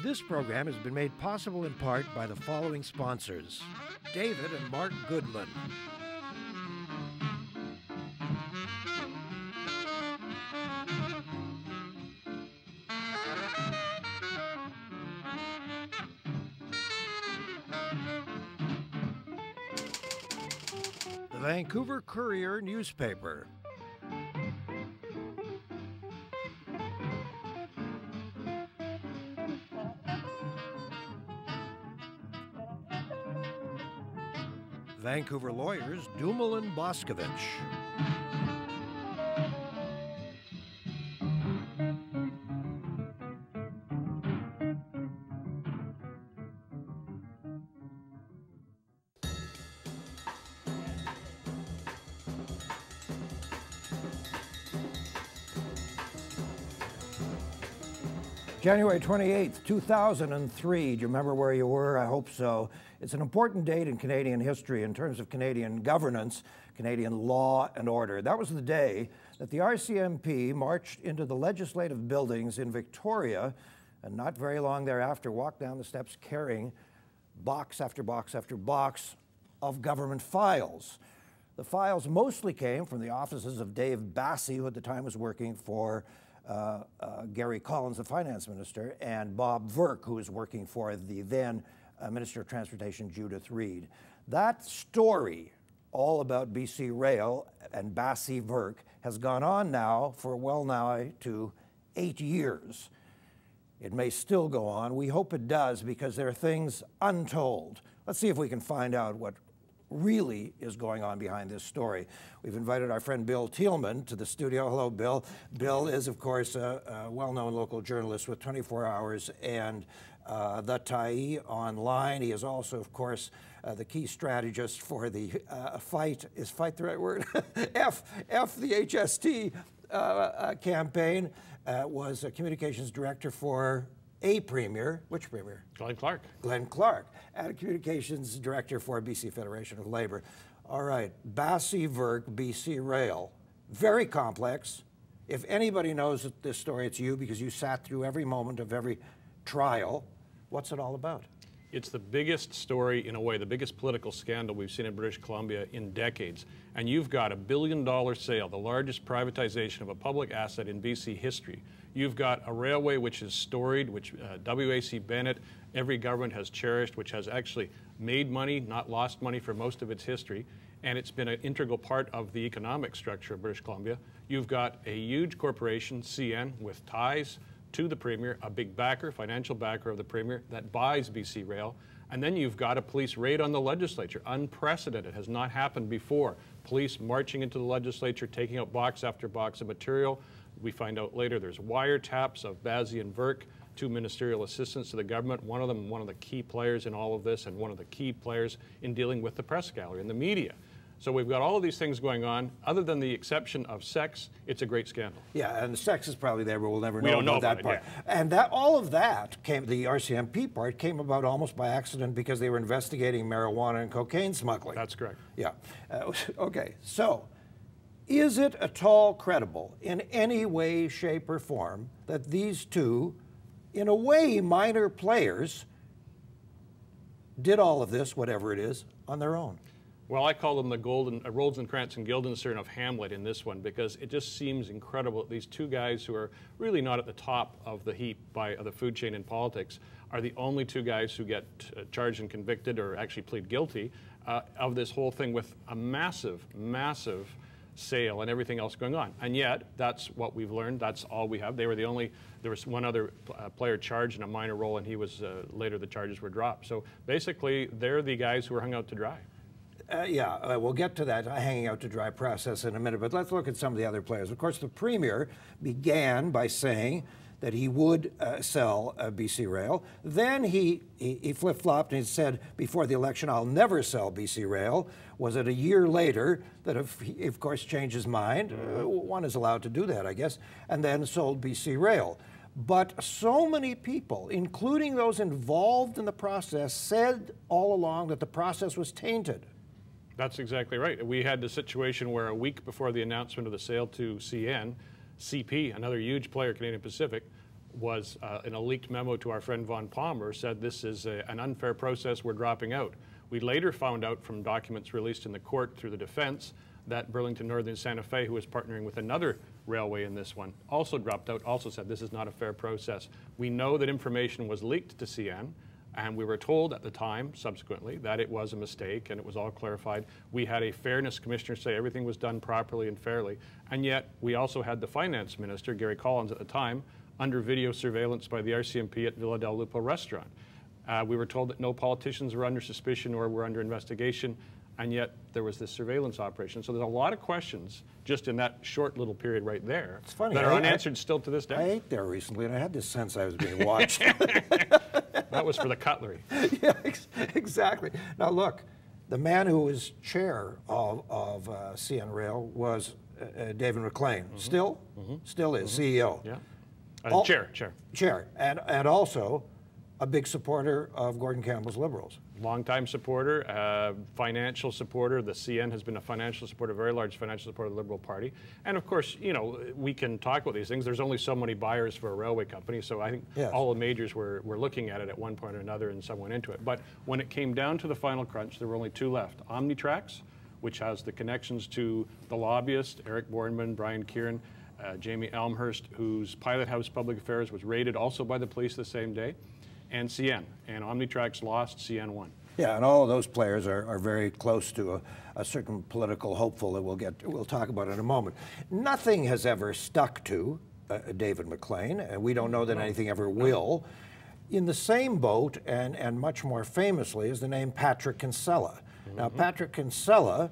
This program has been made possible in part by the following sponsors: David and Mark Goodman, the Vancouver Courier newspaper, Vancouver lawyers Dumoulin Boscovich, January 28th, 2003. Do you remember where you were? I hope so. It's an important date in Canadian history in terms of Canadian governance, Canadian law and order. That was the day that the RCMP marched into the legislative buildings in Victoria, and not very long thereafter walked down the steps carrying box after box after box of government files. The files mostly came from the offices of Dave Basi, who at the time was working for Gary Collins, the finance minister, and Bob-Virk, who was working for the then Minister of Transportation, Judith Reid. That story, all about BC Rail and Basi-Virk, has gone on now for well nigh to 8 years. It may still go on. We hope it does, because there are things untold. Let's see if we can find out what really is going on behind this story. We've invited our friend Bill Tieleman to the studio. Hello, Bill. Bill is, of course, a well-known local journalist with 24 Hours and The Tyee online. He is also, of course, the key strategist for the fight, is fight the right word? F the HST campaign, was a communications director for a premier. Which premier? Glenn Clark. Glenn Clark, and a communications director for BC Federation of Labour. All right, Basi-Virk, BC Rail. Very complex. If anybody knows this story, it's you, because you sat through every moment of every trial. What's it all about? It's the biggest story, in a way, the biggest political scandal we've seen in British Columbia in decades. And you've got $1 billion sale, the largest privatization of a public asset in BC history. You've got a railway which is storied, which W.A.C. Bennett, every government has cherished, which has actually made money, not lost money for most of its history. And it's been an integral part of the economic structure of British Columbia. You've got a huge corporation, CN, with ties to the Premier, a big backer, financial backer of the Premier, that buys BC Rail. And then you've got a police raid on the legislature, unprecedented, has not happened before. Police marching into the legislature, taking out box after box of material. We find out later there's wiretaps of Basi and Virk, two ministerial assistants to the government, one of them one of the key players in all of this, and one of the key players in dealing with the press gallery and the media. So we've got all of these things going on. Other than the exception of sex, it's a great scandal. Yeah, and the sex is probably there, but we'll never We don't know about that about part. it, yeah. And that all of that came, the RCMP part came about almost by accident, because they were investigating marijuana and cocaine smuggling. That's correct. Yeah. Okay, so is it at all credible in any way, shape, or form that these two, in a way, minor players, did all of this, whatever it is, on their own? Well, I call them the golden Rosencrantz and Guildenstern of Hamlet in this one, because it just seems incredible that these two guys who are really not at the top of the heap of the food chain in politics are the only two guys who get charged and convicted, or actually plead guilty, of this whole thing, with a massive, massive sale and everything else going on. And yet, that's what we've learned. That's all we have. They were the only, there was one other player charged in a minor role, and he was, later the charges were dropped. So basically, they're the guys who are hung out to dry. We'll get to that hanging out to dry process in a minute, but let's look at some of the other players. Of course, the Premier began by saying that he would sell BC Rail. Then he flip-flopped and he said before the election, I'll never sell BC Rail. Was it a year later that he, of course, changed his mind? One is allowed to do that, I guess, and then sold BC Rail. But so many people, including those involved in the process, said all along that the process was tainted. That's exactly right. We had the situation where a week before the announcement of the sale to CN, CP, another huge player, Canadian Pacific, was in a leaked memo to our friend Von Palmer said this is an unfair process, we're dropping out. We later found out from documents released in the court through the defense that Burlington Northern Santa Fe, who was partnering with another railway in this one, also dropped out, also said this is not a fair process. We know that information was leaked to CN, and we were told at the time, subsequently, that it was a mistake and it was all clarified. We had a fairness commissioner say everything was done properly and fairly, and yet we also had the finance minister, Gary Collins at the time, under video surveillance by the RCMP at Villa del Lupo restaurant. We were told that no politicians were under suspicion or were under investigation, and yet there was this surveillance operation. So there's a lot of questions just in that short little period right there that are unanswered still to this day. I ate there recently, and I had this sense I was being watched. That was for the cutlery. Yeah, exactly. Now look, the man who was chair of CN Rail was David McLean. Still is CEO. Yeah. Chair. And also a big supporter of Gordon Campbell's Liberals. Longtime supporter, financial supporter. The CN has been a financial supporter, very large financial supporter of the Liberal Party. And of course, you know, we can talk about these things. There's only so many buyers for a railway company, so I think all the majors were looking at it at one point or another, and some went into it. But when it came down to the final crunch, there were only two left. Omnitrax, which has the connections to the lobbyists, Eric Boardman, Brian Kieran, Jamie Elmhurst, whose Pilot House Public Affairs was raided also by the police the same day, and CN. And Omnitrax lost, CN won. Yeah, and all of those players are very close to a certain political hopeful that we'll talk about in a moment. Nothing has ever stuck to David McLean, and we don't know that anything ever will. In the same boat, and much more famously, is the name Patrick Kinsella. Now, Patrick Kinsella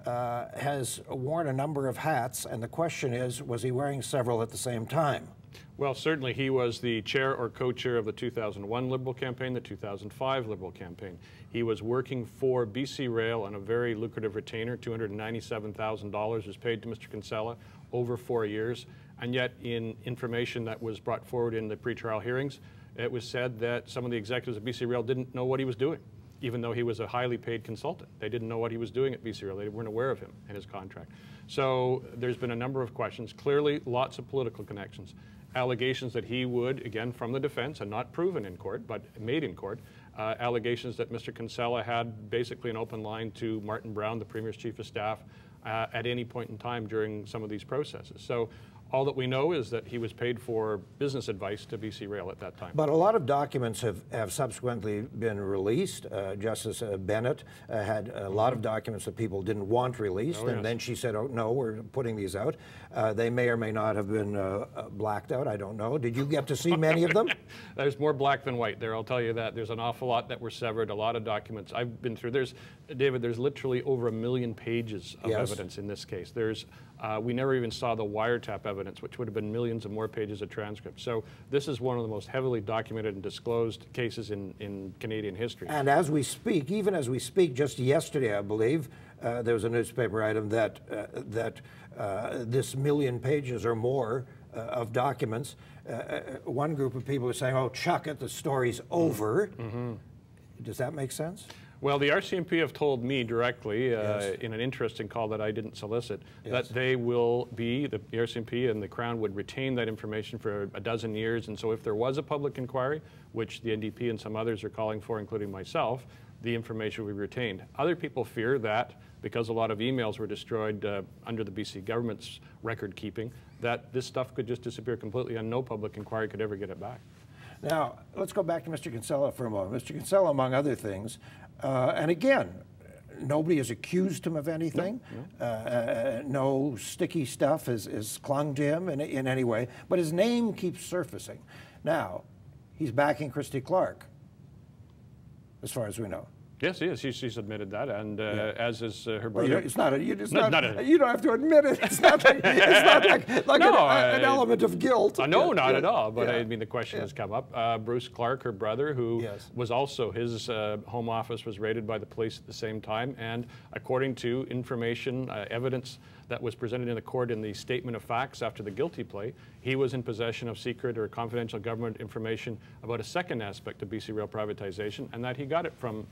has worn a number of hats, and the question is, was he wearing several at the same time? Well, certainly he was the chair or co-chair of the 2001 Liberal campaign, the 2005 Liberal campaign. He was working for BC Rail on a very lucrative retainer. $297,000 was paid to Mr. Kinsella over 4 years. And yet, in information that was brought forward in the pretrial hearings, it was said that some of the executives of BC Rail didn't know what he was doing, even though he was a highly paid consultant. They didn't know what he was doing at BC Rail. They weren't aware of him and his contract. So there's been a number of questions. Clearly, lots of political connections. Allegations that he would, again, from the defense, and not proven in court, but made in court, allegations that Mr. Kinsella had basically an open line to Martin Brown, the Premier's Chief of Staff, at any point in time during some of these processes. So all that we know is that he was paid for business advice to BC Rail at that time. But a lot of documents have subsequently been released. Justice Bennett had a lot of documents that people didn't want released, and then she said, oh, no, we're putting these out. They may or may not have been blacked out, I don't know. Did you get to see many of them? There's more black than white there, I'll tell you that. There's an awful lot that were severed, a lot of documents. I've been through, David, there's literally over 1 million pages of evidence in this case. We never even saw the wiretap evidence, which would have been millions of more pages of transcripts. So this is one of the most heavily documented and disclosed cases in Canadian history. And as we speak, even as we speak, just yesterday, I believe, there was a newspaper item that this 1 million pages or more of documents, one group of people were saying, oh, chuck it, the story's over. Does that make sense? Well, the RCMP have told me directly in an interesting call that I didn't solicit that they will be, the RCMP and the Crown would retain that information for a dozen years. And so if there was a public inquiry, which the NDP and some others are calling for, including myself, the information will be retained. Other people fear that because a lot of emails were destroyed under the BC government's record keeping, that this stuff could just disappear completely and no public inquiry could ever get it back. Now, let's go back to Mr. Kinsella for a moment. Mr. Kinsella, among other things, and again, nobody has accused him of anything. No sticky stuff is clung to him in any way, but his name keeps surfacing. Now, he's backing Christy Clark, as far as we know. Yes, he is. She's admitted that, and as is her brother. Well, you don't have to admit it. It's not like, an element of guilt. No, not at all. But I mean, the question has come up. Bruce Clark, her brother, who was also, his home office was raided by the police at the same time, and according to information, evidence that was presented in the court in the statement of facts after the guilty plea, he was in possession of secret or confidential government information about a second aspect of BC Rail privatization, and that he got it from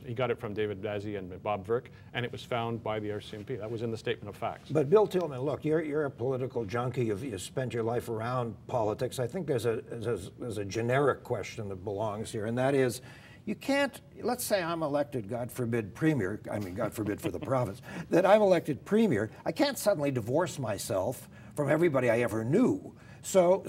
he got it from David Basi and Bob Virk, and it was found by the RCMP. That was in the statement of facts. But Bill Tieleman, look, you're a political junkie. You've spent your life around politics. I think there's a generic question that belongs here, and that is, you can't, let's say I'm elected, God forbid, premier, I mean, God forbid for the province, that I'm elected premier, I can't suddenly divorce myself from everybody I ever knew. So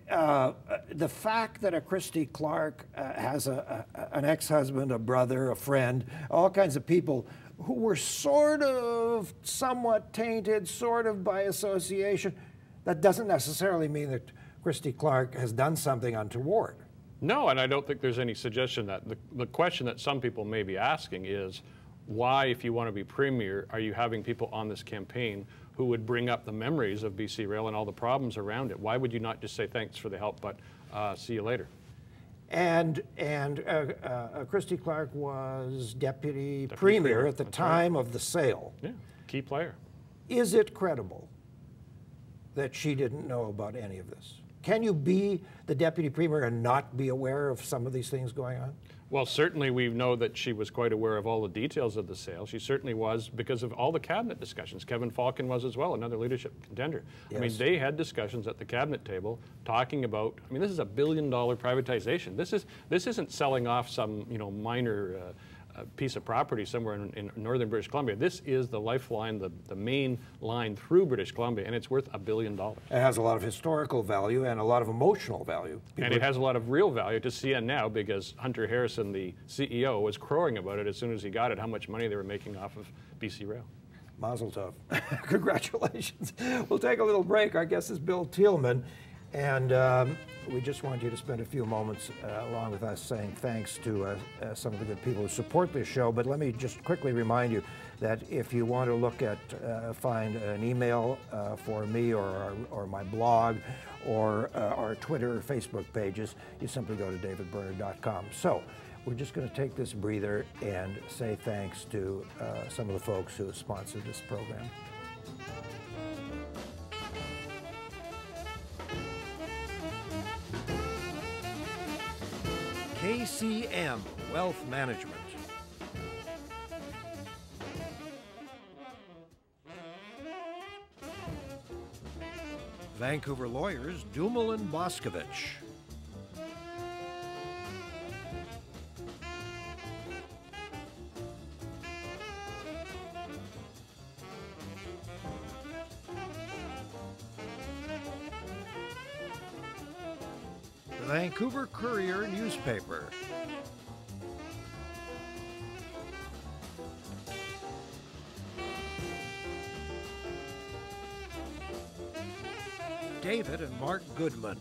the fact that a Christy Clark has an ex-husband, a brother, a friend, all kinds of people who were sort of somewhat tainted, sort of by association, that doesn't necessarily mean that Christy Clark has done something untoward. No, and I don't think there's any suggestion that. The question that some people may be asking is, why, if you want to be premier, are you having people on this campaign who would bring up the memories of BC Rail and all the problems around it? Why would you not just say thanks for the help, but see you later? And Christy Clark was deputy premier at the time of the sale. Yeah, key player. Is it credible that she didn't know about any of this? Can you be the deputy premier and not be aware of some of these things going on? Well, certainly we know that she was quite aware of all the details of the sale. She certainly was, because of all the cabinet discussions. Kevin Falcon was as well, another leadership contender. Yes. I mean, they had discussions at the cabinet table talking about, I mean, this is a $1 billion privatization. This isn't selling off some, you know, minor piece of property somewhere in northern British Columbia. This is the lifeline, the main line through British Columbia, and it's worth $1 billion. It has a lot of historical value and a lot of emotional value. And it has a lot of real value to CN now, because Hunter Harrison, the CEO, was crowing about it as soon as he got it, how much money they were making off of BC Rail. Mazel tov. Congratulations. We'll take a little break. Our guest is Bill Tieleman. And we just want you to spend a few moments along with us saying thanks to some of the good people who support this show. But let me just quickly remind you that if you want to look at, find an email for me or my blog or our Twitter or Facebook pages, you simply go to davidberner.com. So we're just going to take this breather and say thanks to some of the folks who have sponsored this program. KCM Wealth Management. Vancouver lawyers Dumel and Boscovich. The Vancouver Courier newspaper. David and Mark Goodman.